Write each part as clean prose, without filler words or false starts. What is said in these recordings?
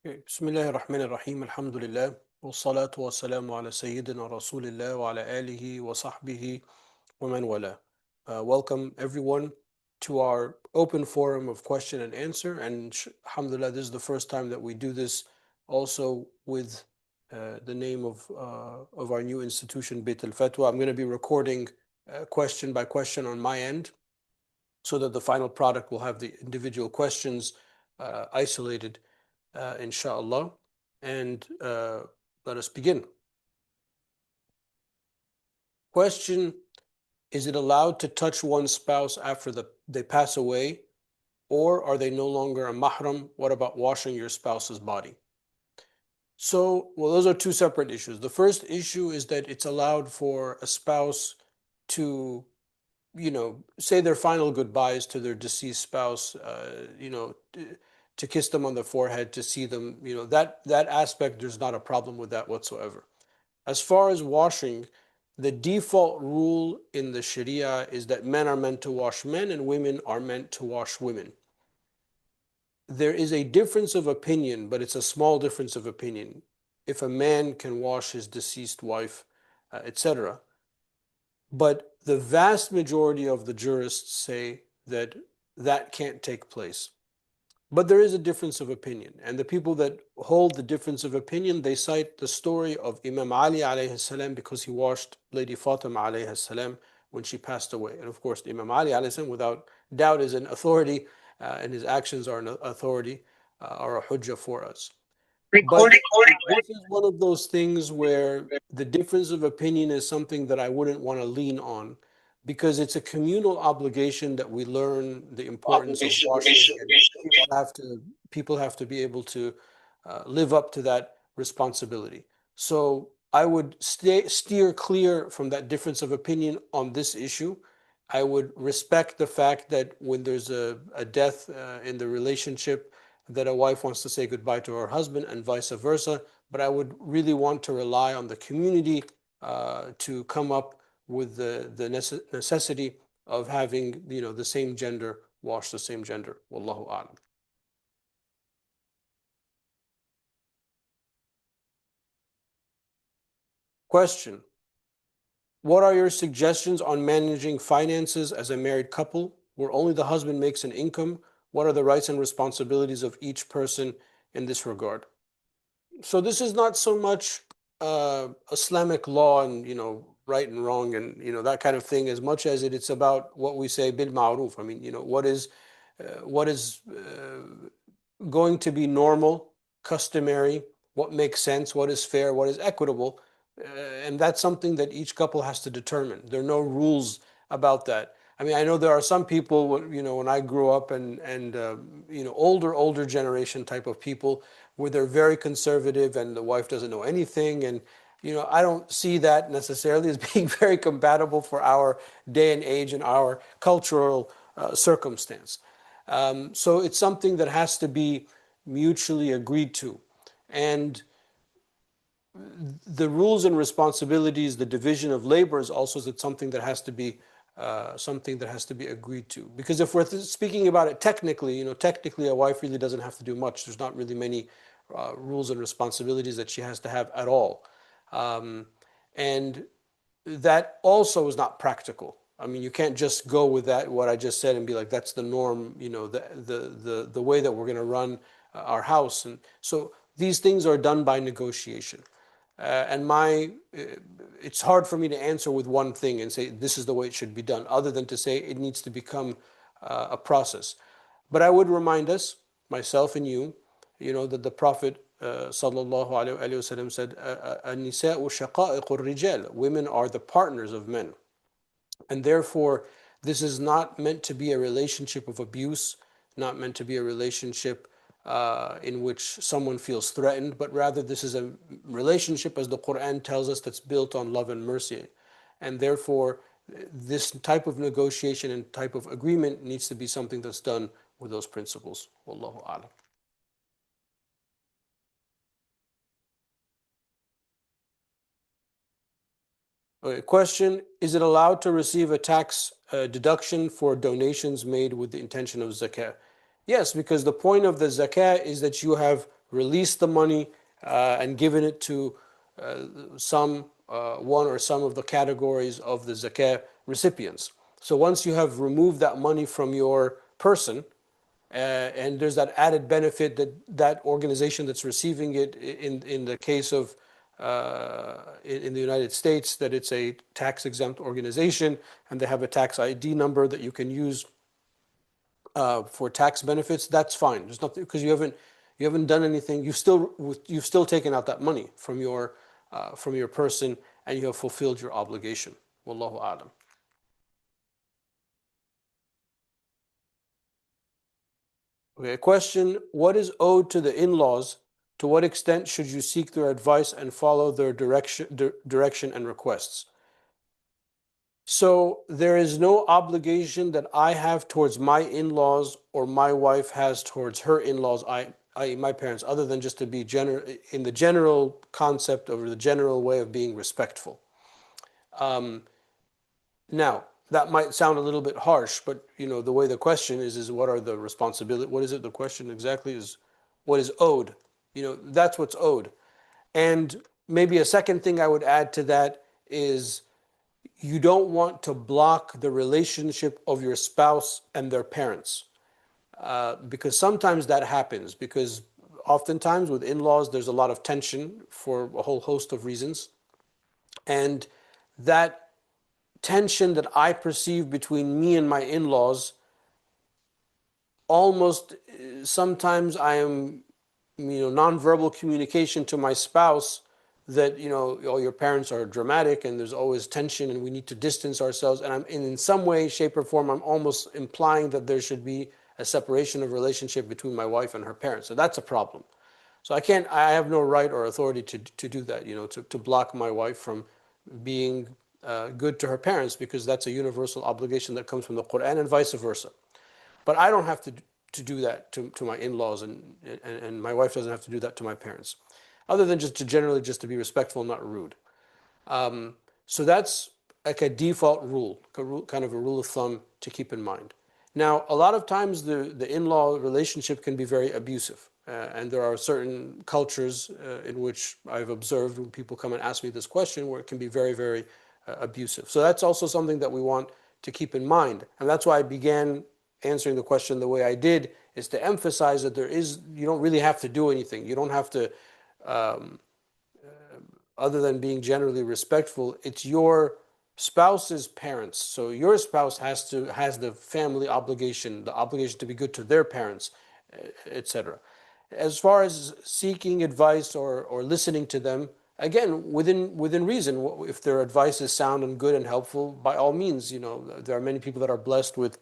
بسم الله الرحمن الرحيم الحمد لله والصلاة والسلام على سيدنا رسول الله وعلى آله وصحبه ومن والاه. Welcome everyone to our open forum of question and answer, and alhamdulillah, this is the first time that we do this also with the name of our new institution, Beit al-Fatwa. I'm going to be recording question by question on my end so that the final product will have the individual questions isolated, inshallah. And let us begin. Question: is it allowed to touch one's spouse after they pass away, or are they no longer a mahram? What about washing your spouse's body? So, well, those are two separate issues. The first issue is that it's allowed for a spouse to, say their final goodbyes to their deceased spouse, to kiss them on the forehead, to see them, that aspect, there's not a problem with that whatsoever. As far as washing, the default rule in the Sharia is that men are meant to wash men and women are meant to wash women. There is a difference of opinion, but it's a small difference of opinion, if a man can wash his deceased wife, etc. But the vast majority of the jurists say that that can't take place. But there is a difference of opinion. And the people that hold the difference of opinion, they cite the story of Imam Ali alayhi salam, because he washed Lady Fatima alayhi salam when she passed away. And of course, Imam Ali alayhi salam, without doubt, is an authority, and his actions are an authority, are a hujjah for us. But this is one of those things where the difference of opinion is something that I wouldn't want to lean on, because it's a communal obligation that we learn the importance of washing, and people have to be able to live up to that responsibility. So I would steer clear from that difference of opinion on this issue. I would respect the fact that when there's a death in the relationship, that a wife wants to say goodbye to her husband and vice versa, but I would really want to rely on the community to come up with the necessity of having, the same gender wash the same gender. Wallahu a'lam. Question: what are your suggestions on managing finances as a married couple where only the husband makes an income? What are the rights and responsibilities of each person in this regard? So this is not so much Islamic law and, right and wrong and, that kind of thing, as much as it's about what we say bil ma'ruf. I mean, what is going to be normal, customary, what makes sense, what is fair, what is equitable, and that's something that each couple has to determine. There are no rules about that. I mean, I know there are some people, when I grew up, and older generation type of people, where they're very conservative and the wife doesn't know anything, and I don't see that necessarily as being very compatible for our day and age and our cultural circumstance. So it's something that has to be mutually agreed to. And the rules and responsibilities, the division of labor, is also something that has to be agreed to. Because if we're speaking about it technically, technically a wife really doesn't have to do much. There's not really many rules and responsibilities that she has to have at all. And that also is not practical. I mean, you can't just go with that, what I just said, and be like, that's the norm, the way that we're going to run our house. And so these things are done by negotiation. And it's hard for me to answer with one thing and say this is the way it should be done, other than to say it needs to become a process. But I would remind us, myself and you, that the Prophet sallallahu alaihi wasallam said, "An-nisa'u shaqa'iqur rijal." Women are the partners of men, and therefore this is not meant to be a relationship of abuse, not meant to be a relationship in which someone feels threatened, but rather this is a relationship, as the Quran tells us, that's built on love and mercy. And therefore, this type of negotiation and type of agreement needs to be something that's done with those principles. Wallahu a'lam. Okay, question: is it allowed to receive a tax deduction for donations made with the intention of zakah? Yes, because the point of the zakah is that you have released the money and given it to one or some of the categories of the zakah recipients. So once you have removed that money from your person, and there's that added benefit that that organization that's receiving it, in the case of in the United States, that it's a tax exempt organization and they have a tax ID number that you can use for tax benefits. That's fine. There's nothing, because you haven't done anything. You've still taken out that money from your person, and you have fulfilled your obligation. Wallahu a'lam. Okay, a question: what is owed to the in-laws? To what extent should you seek their advice and follow their direction and requests? So there is no obligation that I have towards my in-laws or my wife has towards her in-laws, i.e. my parents, other than just to be in the general concept or the general way of being respectful. Now, that might sound a little bit harsh, but the way the question is what are the responsibility? What is it? The question exactly is what is owed. That's what's owed. And maybe a second thing I would add to that is you don't want to block the relationship of your spouse and their parents, because sometimes that happens, because oftentimes with in-laws there's a lot of tension for a whole host of reasons, and that tension that I perceive between me and my in-laws, almost sometimes I am nonverbal communication to my spouse that oh, your parents are dramatic and there's always tension and we need to distance ourselves, and in some way, shape, or form I'm almost implying that there should be a separation of relationship between my wife and her parents. So that's a problem. So I have no right or authority to do that, to block my wife from being good to her parents, because that's a universal obligation that comes from the Quran, and vice versa. But I don't have to do that to my in-laws, and my wife doesn't have to do that to my parents, other than just to be respectful, not rude. So that's like a default rule, kind of a rule of thumb to keep in mind. Now, a lot of times the in-law relationship can be very abusive, and there are certain cultures in which I've observed when people come and ask me this question where it can be very, very abusive. So that's also something that we want to keep in mind, and that's why I began answering the question the way I did, is to emphasize that you don't really have to do anything. You don't have to, other than being generally respectful. It's your spouse's parents. So your spouse has the family obligation, the obligation to be good to their parents, etc. As far as seeking advice or listening to them, again, within reason, if their advice is sound and good and helpful, by all means, there are many people that are blessed with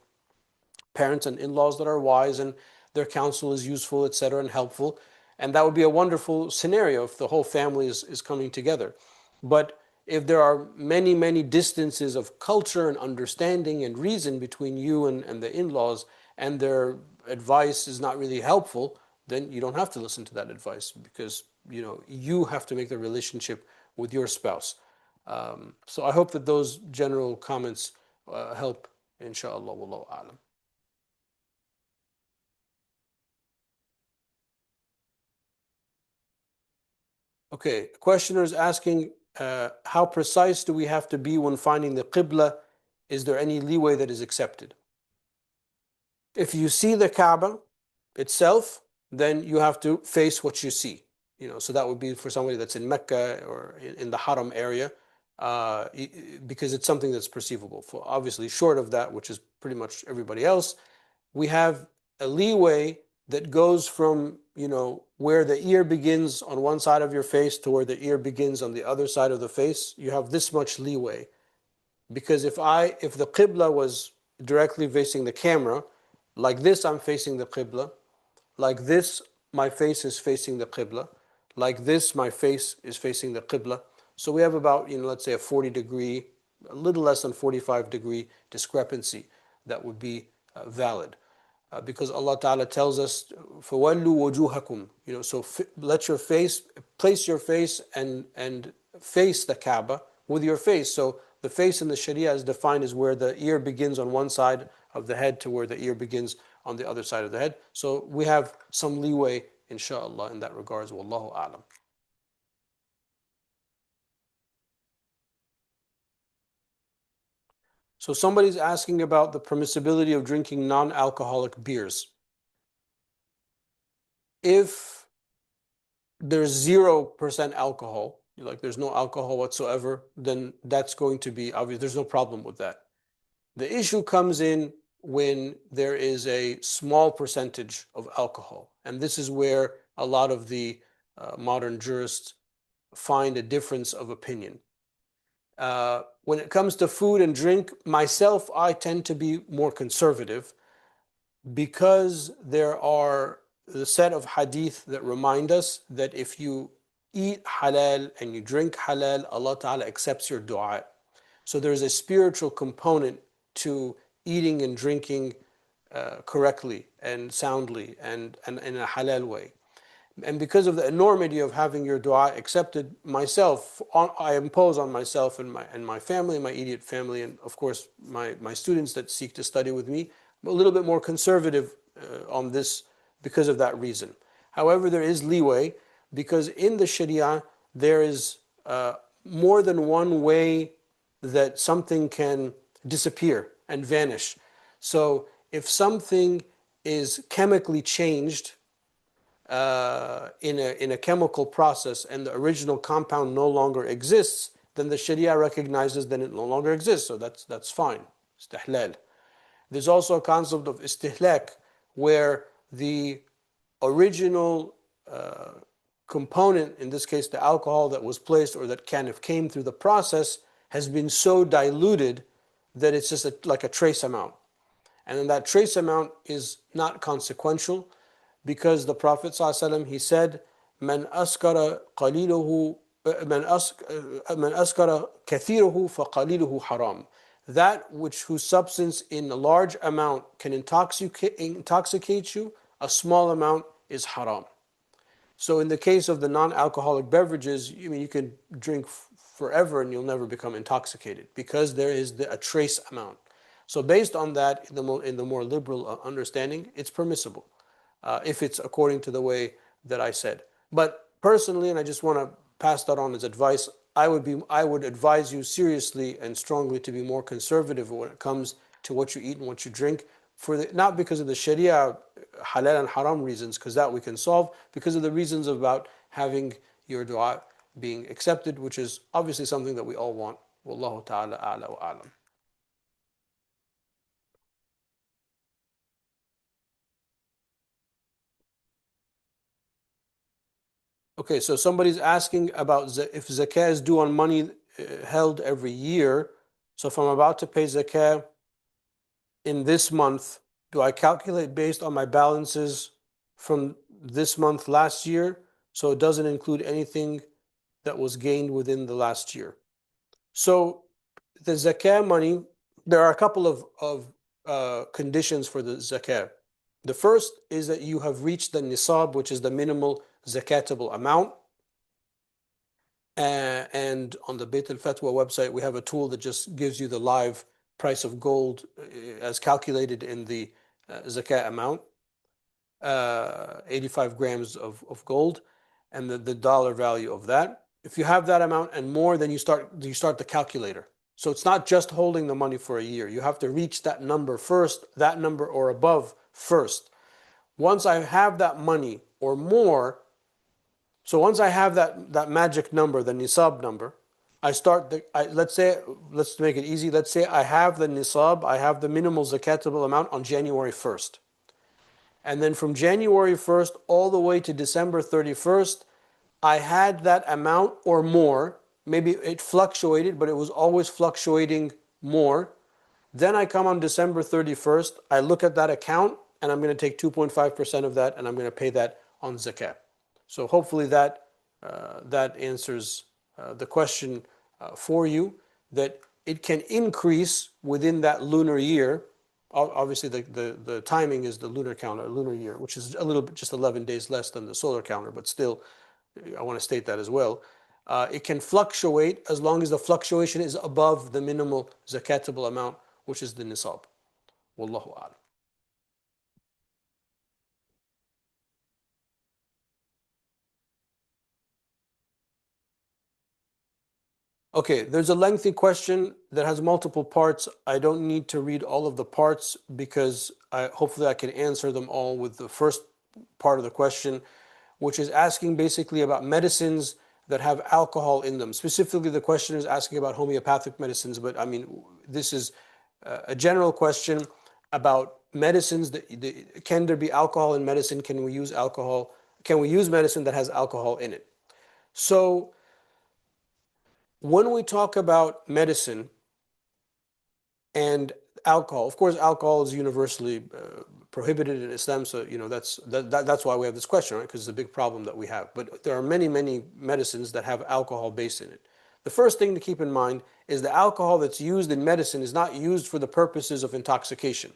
parents and in-laws that are wise and their counsel is useful, etc., and helpful. And that would be a wonderful scenario if the whole family is coming together. But if there are many, many distances of culture and understanding and reason between you and the in-laws, and their advice is not really helpful, then you don't have to listen to that advice, because you have to make the relationship with your spouse. So I hope that those general comments help, inshallah, wallahu a'lam. Okay, questioner is asking, how precise do we have to be when finding the qibla? Is there any leeway that is accepted? If you see the Kaaba itself, then you have to face what you see. So that would be for somebody that's in Mecca or in the Haram area, because it's something that's perceivable. For obviously, short of that, which is pretty much everybody else, we have a leeway that goes from where the ear begins on one side of your face to where the ear begins on the other side of the face. You have this much leeway, because if the qibla was directly facing the camera, like this, I'm facing the qibla, like this, my face is facing the qibla, like this, my face is facing the qibla. So we have about let's say a 40-degree, a little less than 45-degree discrepancy that would be valid. Because Allah Ta'ala tells us, فَوَلُّوا وُجُوهَكُمْ, so place your face and face the Kaaba with your face. So the face in the Sharia is defined as where the ear begins on one side of the head to where the ear begins on the other side of the head. So we have some leeway inshallah, in that regards. Wallahu a'lam. So somebody's asking about the permissibility of drinking non-alcoholic beers. If there's 0% alcohol, like there's no alcohol whatsoever, then that's going to be obvious. There's no problem with that. The issue comes in when there is a small percentage of alcohol. And this is where a lot of the modern jurists find a difference of opinion. When it comes to food and drink, myself, I tend to be more conservative because there are the set of hadith that remind us that if you eat halal and you drink halal, Allah Ta'ala accepts your dua. So there's a spiritual component to eating and drinking correctly and soundly and in a halal way. And because of the enormity of having your dua accepted, I impose on myself and my family, my immediate family, and of course my students that seek to study with me, I'm a little bit more conservative on this because of that reason. However, there is leeway because in the Sharia there is more than one way that something can disappear and vanish. So if something is chemically changed in a chemical process and the original compound no longer exists, then the Sharia recognizes that it no longer exists. So that's fine. Istihlal. There's also a concept of istihlak where the original component, in this case the alcohol that was placed or that kind of came through the process, has been so diluted that it's just like a trace amount. And then that trace amount is not consequential because the Prophet ﷺ, he said, "Man askara qaliluhu, man askara kathiruhu faqaliluhu haram." That whose substance in a large amount can intoxicate you, a small amount is haram. So in the case of the non-alcoholic beverages, you can drink forever and you'll never become intoxicated because there is a trace amount. So based on that, in the more liberal understanding, it's permissible if it's according to the way that I said. But personally, and I just want to pass that on as advice, I would advise you seriously and strongly to be more conservative when it comes to what you eat and what you drink, not because of the Sharia halal and haram reasons, because that we can solve, because of the reasons about having your dua being accepted, which is obviously something that we all want. Wallahu ta'ala a'la wa a'lam. Okay, so somebody's asking about if zakah is due on money held every year. So if I'm about to pay zakah in this month, do I calculate based on my balances from this month last year? So it doesn't include anything that was gained within the last year. So the zakah money, there are a couple of conditions for the zakah. The first is that you have reached the nisab, which is the minimal zakatable amount. And on the Beit al-Fatwa website, we have a tool that just gives you the live price of gold as calculated in the zakat amount, 85 grams of gold, and the dollar value of that. If you have that amount and more, then you start the calculator. So it's not just holding the money for a year. You have to reach that number first, that number or above first. Once I have that money or more, so once I have that magic number, the nisab number, let's make it easy. Let's say I have the nisab, I have the minimal zakatable amount on January 1st. And then from January 1st all the way to December 31st, I had that amount or more. Maybe it fluctuated, but it was always fluctuating more. Then I come on December 31st, I look at that account, and I'm going to take 2.5% of that, and I'm going to pay that on zakat. So hopefully that answers the question for you, that it can increase within that lunar year. Obviously, the timing is the lunar calendar, lunar year, which is a little bit, just 11 days less than the solar calendar, but still, I want to state that as well. It can fluctuate as long as the fluctuation is above the minimal zakatable amount, which is the nisab. Wallahu a'lam. Okay, there's a lengthy question that has multiple parts. I don't need to read all of the parts because hopefully I can answer them all with the first part of the question, which is asking basically about medicines that have alcohol in them. Specifically, the question is asking about homeopathic medicines, but I mean, this is a general question about medicines that can there be alcohol in medicine? Can we use alcohol? Can we use medicine that has alcohol in it? So when we talk about medicine and alcohol, of course, alcohol is universally prohibited in Islam. So that's why we have this question, right? Because it's a big problem that we have. But there are many medicines that have alcohol based in it. The first thing to keep in mind is the alcohol that's used in medicine is not used for the purposes of intoxication.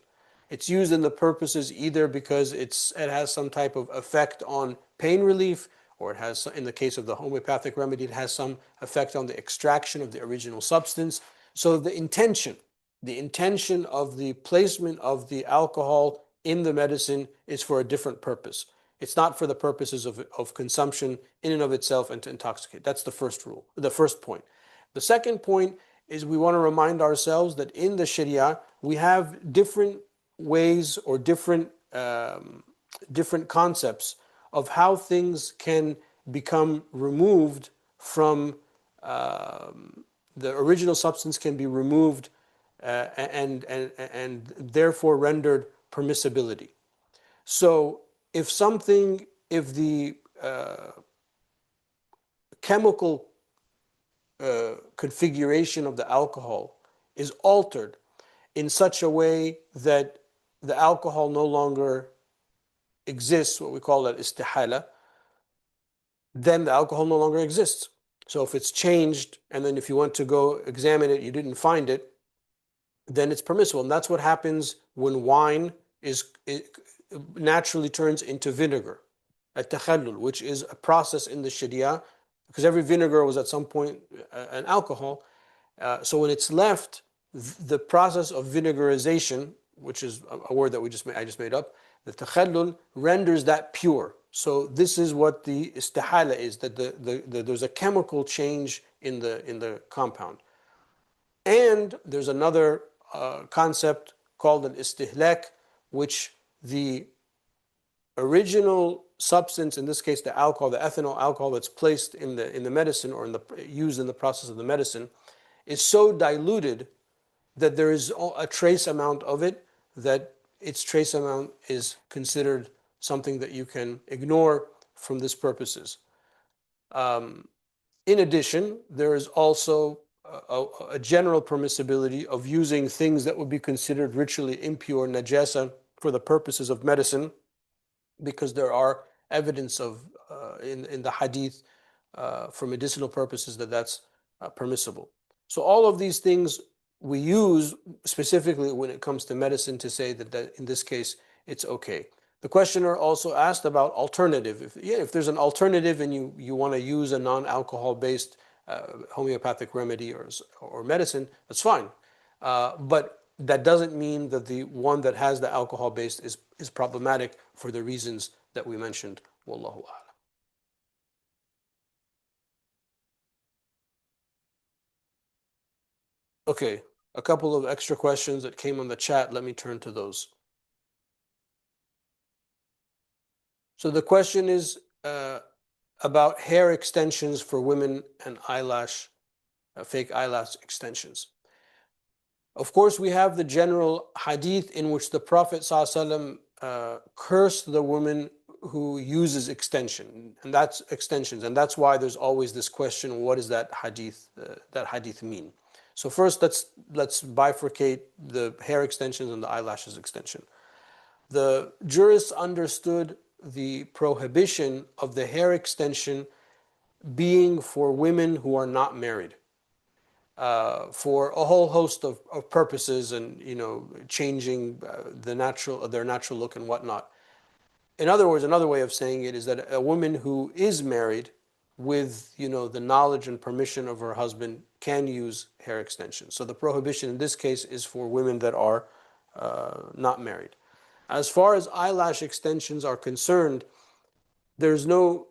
It's used in the purposes either because it has some type of effect on pain relief, or it has, in the case of the homeopathic remedy, it has some effect on the extraction of the original substance. So the intention of the placement of the alcohol in the medicine is for a different purpose. It's not for the purposes of consumption in and of itself and to intoxicate. That's the first rule, the first point. The second point is we want to remind ourselves that in the Sharia, we have different ways or different concepts of how things can become removed from the original substance can be removed and therefore rendered permissibility. So if the chemical configuration of the alcohol is altered in such a way that the alcohol no longer exists, what we call that istihala, then the alcohol no longer exists. So if it's changed, and then if you want to go examine it, you didn't find it, then it's permissible. And that's what happens when wine it naturally turns into vinegar, at-takhallul, which is a process in the Sharia, because every vinegar was at some point an alcohol. So when it's left, the process of vinegarization, which is a word that I just made up, the takhallul renders that pure. So this is what the istihala is, that there's a chemical change in the compound. And there's another concept called an istihlak, which the original substance, in this case the alcohol, the ethanol alcohol that's placed in the medicine or used in the process of the medicine, is so diluted that there is a trace amount of it, that its trace amount is considered something that you can ignore from these purposes. In addition, there is also a general permissibility of using things that would be considered ritually impure, najasa, for the purposes of medicine, because there are evidence of in the hadith for medicinal purposes that's permissible. So all of these things we use specifically when it comes to medicine to say that in this case it's okay. The questioner also asked about alternative. If there's an alternative and you want to use a non-alcohol based homeopathic remedy or medicine, that's fine. But that doesn't mean that the one that has the alcohol based is problematic for the reasons that we mentioned. Wallahu a'lam. Okay, a couple of extra questions that came on the chat. Let me turn to those. So the question is about hair extensions for women and fake eyelash extensions. Of course, we have the general hadith in which the Prophet ﷺ cursed the woman who uses extensions, and that's why there's always this question: what does that hadith mean? So first, let's bifurcate the hair extensions and the eyelashes extension. The jurists understood the prohibition of the hair extension being for women who are not married, for a whole host of purposes, and changing their natural look and whatnot. In other words, another way of saying it is that a woman who is married with the knowledge and permission of her husband can use hair extensions. So the prohibition in this case is for women that are not married. As far as eyelash extensions are concerned, there is no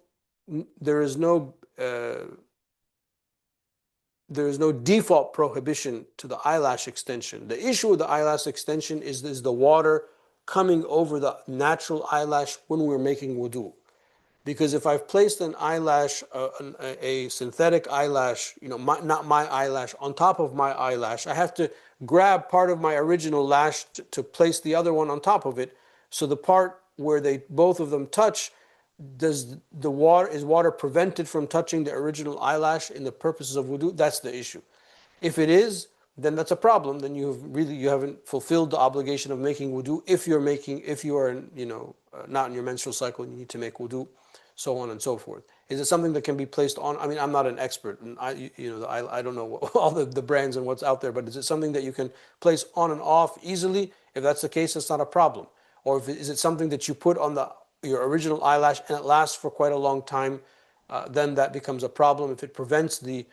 there is no default prohibition to the eyelash extension. The issue with the eyelash extension is the water coming over the natural eyelash when we're making wudu. Because if I've placed an eyelash, a synthetic eyelash, not my eyelash, on top of my eyelash, I have to grab part of my original lash to place the other one on top of it. So the part where both of them touch, is water prevented from touching the original eyelash in the purposes of wudu? That's the issue. If it is, then that's a problem. Then you haven't fulfilled the obligation of making wudu. If you are not in your menstrual cycle and you need to make wudu, so on and so forth. Is it something that can be placed on? I mean, I'm not an expert, and I don't know all the brands and what's out there, but is it something that you can place on and off easily? If that's the case, it's not a problem. Or is it something that you put on your original eyelash and it lasts for quite a long time? Then that becomes a problem if it prevents the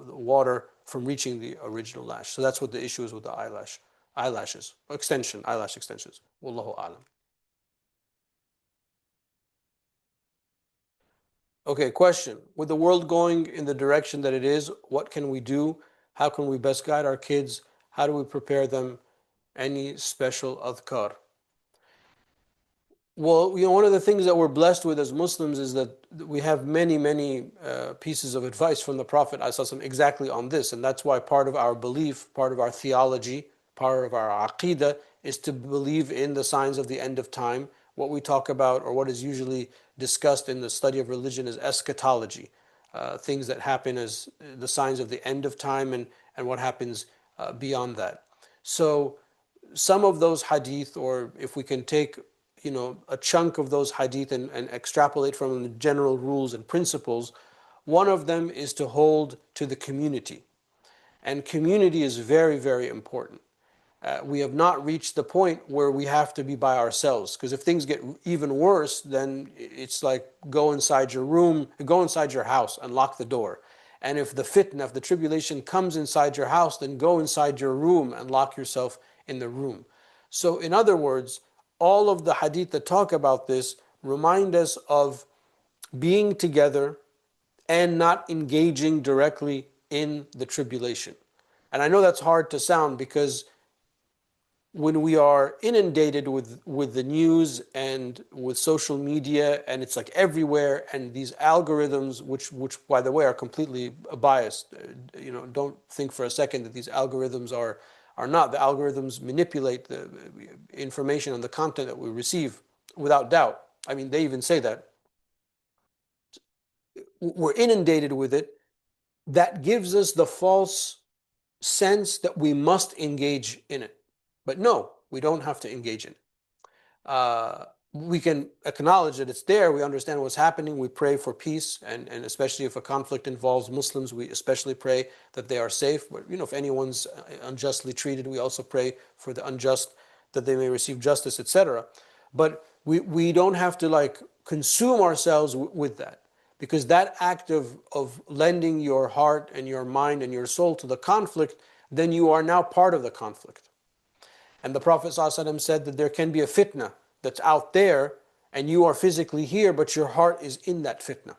water from reaching the original lash. So that's what the issue is with the eyelash eyelash extensions. Wallahu a'lam. Okay, question. With the world going in the direction that it is, what can we do? How can we best guide our kids? How do we prepare them? Any special adhkar? Well, one of the things that we're blessed with as Muslims is that we have many, many pieces of advice from the Prophet ﷺ exactly on this. And that's why part of our belief, part of our theology, part of our aqidah is to believe in the signs of the end of time. What we talk about, or what is usually discussed in the study of religion, is eschatology, things that happen as the signs of the end of time and what happens beyond that. So some of those hadith, or if we can take a chunk of those hadith and extrapolate from the general rules and principles, one of them is to hold to the community. And community is very, very important. We have not reached the point where we have to be by ourselves, because if things get even worse, then it's like go inside your room, go inside your house and lock the door. And if the fitna, if the tribulation comes inside your house, then go inside your room and lock yourself in the room. So in other words, all of the hadith that talk about this remind us of being together and not engaging directly in the tribulation. And I know that's hard to sound, because when we are inundated with the news and with social media, and it's like everywhere, and these algorithms, which by the way are completely biased, don't think for a second that these algorithms are not. The algorithms manipulate the information and the content that we receive, without doubt. I mean, they even say that. We're inundated with it. That gives us the false sense that we must engage in it. But no, we don't have to engage in it. We can acknowledge that it's there. We understand what's happening. We pray for peace, and especially if a conflict involves Muslims, we especially pray that they are safe. But if anyone's unjustly treated, we also pray for the unjust, that they may receive justice, etc. But we don't have to consume ourselves with that, because that act of lending your heart and your mind and your soul to the conflict, then you are now part of the conflict. And the Prophet ﷺ said that there can be a fitna that's out there, and you are physically here, but your heart is in that fitna.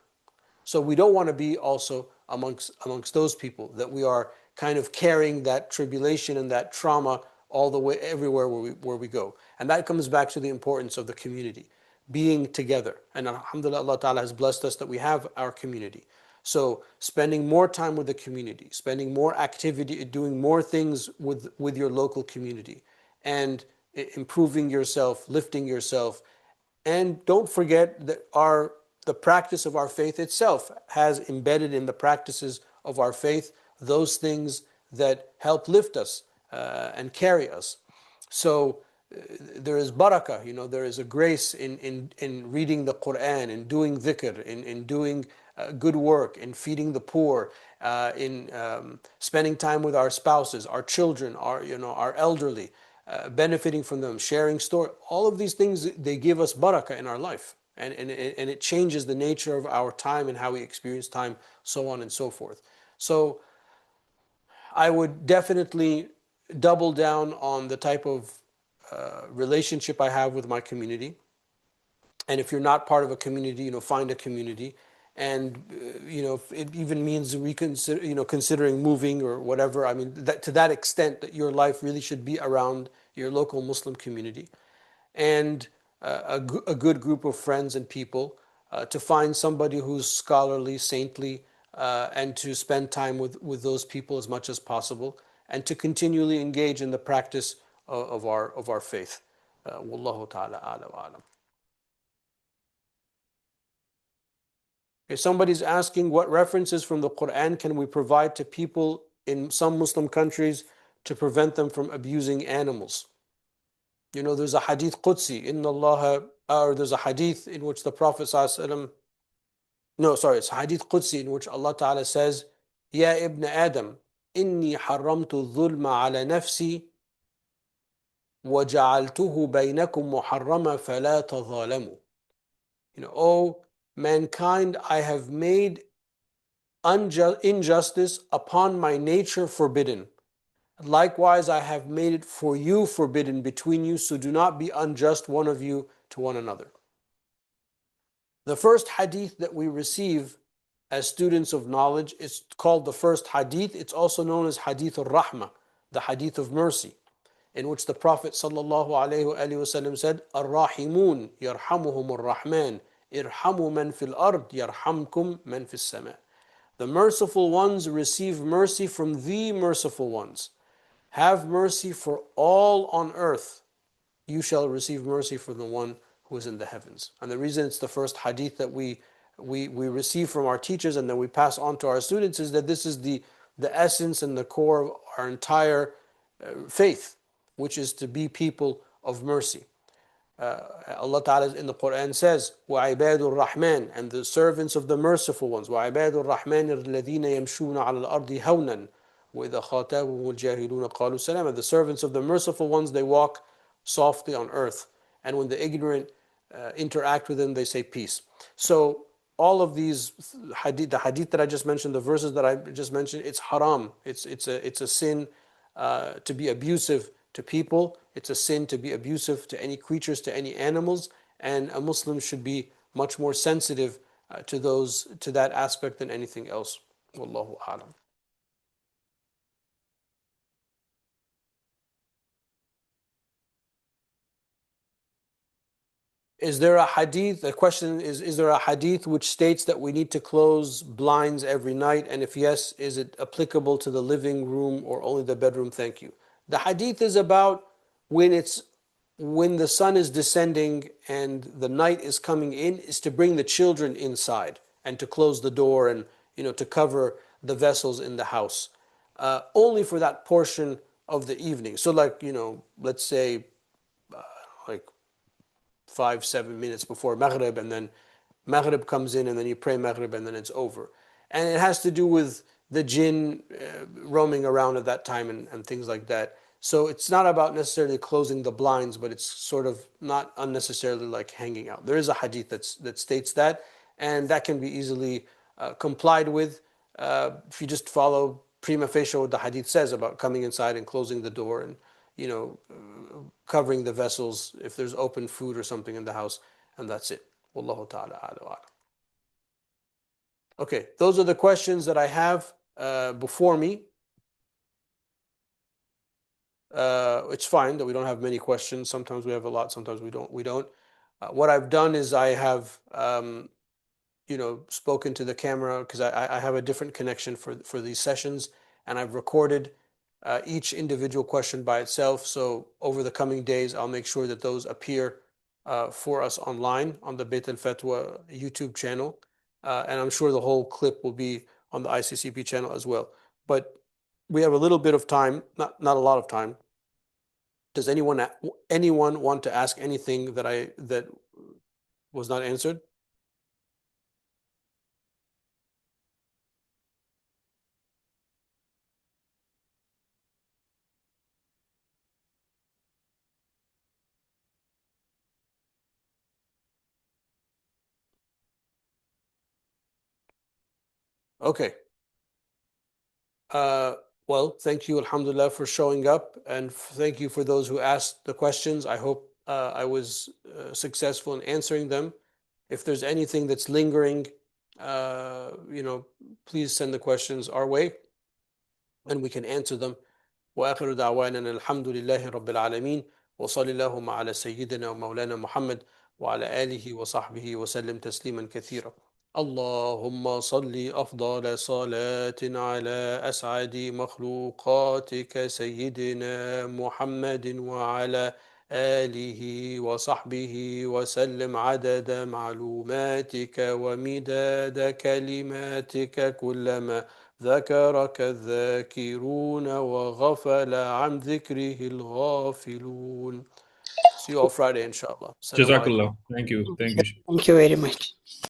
So we don't want to be also amongst those people, that we are kind of carrying that tribulation and that trauma all the way everywhere where we go. And that comes back to the importance of the community, being together. And alhamdulillah, Allah Ta'ala has blessed us that we have our community. So spending more time with the community, spending more activity, doing more things with your local community, and improving yourself, lifting yourself. And don't forget that the practice of our faith itself has embedded in the practices of our faith those things that help lift us and carry us. So there is barakah, there is a grace in reading the Quran, in doing dhikr, in doing good work, in feeding the poor, in spending time with our spouses, our children, our elderly, benefiting from them, sharing story. All of these things, they give us barakah in our life. And it changes the nature of our time and how we experience time, so on and so forth. So I would definitely double down on the type of relationship I have with my community. And if you're not part of a community, find a community. and if it even means reconsider, considering moving or whatever. I mean, that to that extent, that your life really should be around your local Muslim community, and a good group of friends and people, to find somebody who's scholarly, saintly, and to spend time with those people as much as possible, and to continually engage in the practice of our faith. Wallahu ta'ala a'lam wa a'lam. Okay, somebody's asking, what references from the Quran can we provide to people in some Muslim countries to prevent them from abusing animals? There's a hadith Qudsi, Inna Allah, or there's a hadith in which the Prophet ﷺ, no, sorry, it's a hadith Qudsi in which Allah Ta'ala says, Ya ibn Adam, inni haramtu dhulma ala nafsi وَجَعَلْتُهُ بَيْنَكُمْ مُحَرَّمًا فَلَا تَظَالَمُوا. O mankind, I have made injustice upon my nature forbidden. Likewise, I have made it for you forbidden between you, so do not be unjust one of you to one another. The first hadith that we receive as students of knowledge is called the first hadith. It's also known as Hadith al-Rahmah, the hadith of mercy, in which the Prophet ﷺ said, Ar-Rahimun yarhamuhum ar-Rahman, irhamu man fil ard yarhamkum man fis sama. The merciful ones receive mercy from the merciful ones. Have mercy for all on earth. You shall receive mercy from the one who is in the heavens. And the reason it's the first hadith that we receive from our teachers and then we pass on to our students is that this is the essence and the core of our entire faith, which is to be people of mercy. Allah Ta'ala in the Quran says, وَعِبَادُ الرَّحْمَنِ, and the servants of the merciful ones, وَعِبَادُ الرَّحْمَنِ الَّذِينَ يَمْشُونَ عَلَى الْأَرْضِ هَوْنًا وَإِذَا خَاطَبَهُمُ الْجَاهِلُونَ قَالُوا سَلَامًا. The servants of the merciful ones, they walk softly on earth, and when the ignorant interact with them, they say peace. So all of these hadith, the hadith that I just mentioned, the verses that I just mentioned, it's haram. It's a sin to be abusive to people. It's a sin to be abusive to any creatures, to any animals, and a Muslim should be much more sensitive to that aspect than anything else. Wallahu a'lam. Is there a hadith? The question is there a hadith which states that we need to close blinds every night? And if yes, is it applicable to the living room or only the bedroom? Thank you. The hadith is about when the sun is descending and the night is coming in, is to bring the children inside and to close the door and to cover the vessels in the house. Only for that portion of the evening. So let's say like 5-7 minutes before Maghrib, and then Maghrib comes in, and then you pray Maghrib, and then it's over. And it has to do with the jinn roaming around at that time and things like that. So it's not about necessarily closing the blinds, but it's sort of not unnecessarily like hanging out. There is a hadith that states that, and that can be easily complied with if you just follow prima facie what the hadith says about coming inside and closing the door and covering the vessels if there's open food or something in the house, and that's it. Wallahu ta'ala a'lam. Okay, those are the questions that I have before me. It's fine that we don't have many questions. Sometimes we have a lot, sometimes we don't. What I've done is I have spoken to the camera because I have a different connection for these sessions, and I've recorded each individual question by itself. So over the coming days, I'll make sure that those appear for us online on the Beit al-Fatwa YouTube channel. And I'm sure the whole clip will be on the ICCP channel as well. But we have a little bit of time, not a lot of time. Does anyone want to ask anything that was not answered? Okay. Well, thank you, alhamdulillah, for showing up, and thank you for those who asked the questions. I hope I was successful in answering them. If there's anything that's lingering please send the questions our way and we can answer them. وآخر دعوانا الحمد لله رب العالمين وصلى اللهم على سيدنا ومولانا محمد وعلى آله وصحبه وسلم تسليما كثيرا. اللهم صل أفضل صلاة على أسعد مخلوقاتك سيدنا محمد وعلى آله وصحبه وسلم عدد معلوماتك ومداد كلماتك كلما ذكرك الذاكرون وغفل عن ذكره الغافلون. See you on Friday, inshallah. Assalamu alaikum. Jazakallah. Thank you. Thank you. Thank you very much.